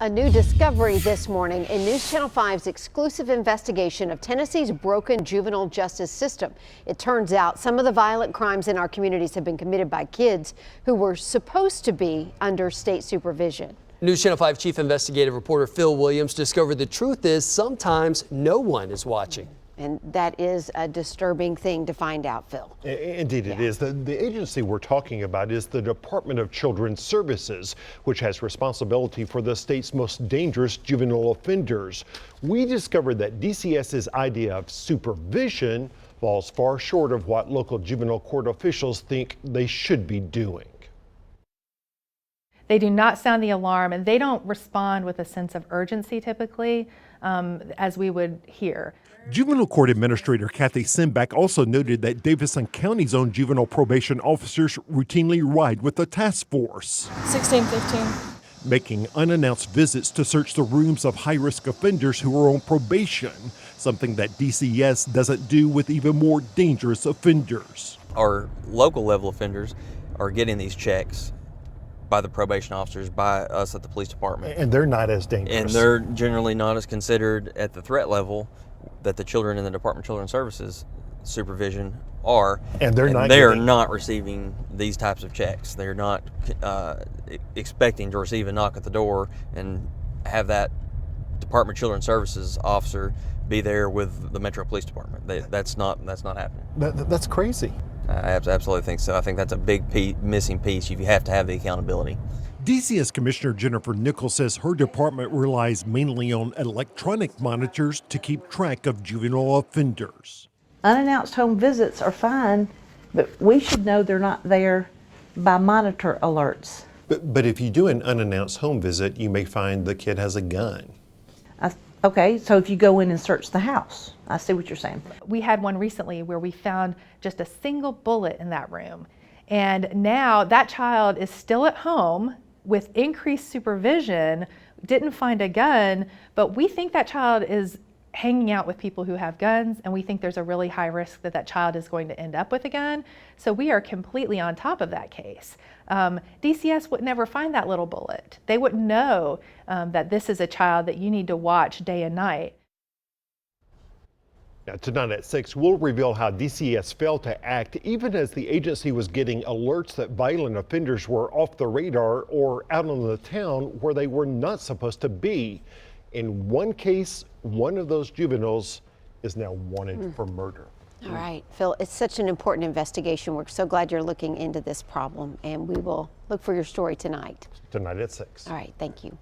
A new discovery this morning in News Channel 5's exclusive investigation of Tennessee's broken juvenile justice system. It turns out some of the violent crimes in our communities have been committed by kids who were supposed to be under state supervision. News Channel 5 Chief Investigative Reporter Phil Williams discovered the truth is sometimes no one is watching. And that is a disturbing thing to find out, Phil. Indeed it is. The agency we're talking about is the Department of Children's Services, which has responsibility for the state's most dangerous juvenile offenders. We discovered that DCS's idea of supervision falls far short of what local juvenile court officials think they should be doing. They do not sound the alarm, and they don't respond with a sense of urgency typically, as we would hear. Juvenile Court Administrator Kathy Simback also noted that Davidson County's own juvenile probation officers routinely ride with the task force. 16, 15. Making unannounced visits to search the rooms of high-risk offenders who are on probation, something that DCS doesn't do with even more dangerous offenders. Our local level offenders are getting these checks by the probation officers, by us at the police department. And they're not as dangerous. And they're generally not as considered at the threat level that the children in the Department of Children's Services supervision are. And they're not receiving these types of checks. They're not expecting to receive a knock at the door and have that Department of Children's Services officer be there with the Metro Police Department. That's not happening. That's crazy. I absolutely think so. I think that's a big missing piece. You have to have the accountability. DCS Commissioner Jennifer Nichols says her department relies mainly on electronic monitors to keep track of juvenile offenders. Unannounced home visits are fine, but we should know they're not there by monitor alerts. But if you do an unannounced home visit, you may find the kid has a gun. Okay, so if you go in and search the house, I see what you're saying. We had one recently where we found just a single bullet in that room. And now that child is still at home with increased supervision, didn't find a gun, but we think that child is hanging out with people who have guns, and we think there's a really high risk that that child is going to end up with a gun. So we are completely on top of that case. DCS would never find that little bullet. They wouldn't know that this is a child that you need to watch day and night. Now, tonight at 6, we'll reveal how DCS failed to act even as the agency was getting alerts that violent offenders were off the radar or out on the town where they were not supposed to be. In one case, one of those juveniles is now wanted for murder. All right, Phil, it's such an important investigation. We're so glad you're looking into this problem, and we will look for your story tonight. Tonight at 6. All right, thank you.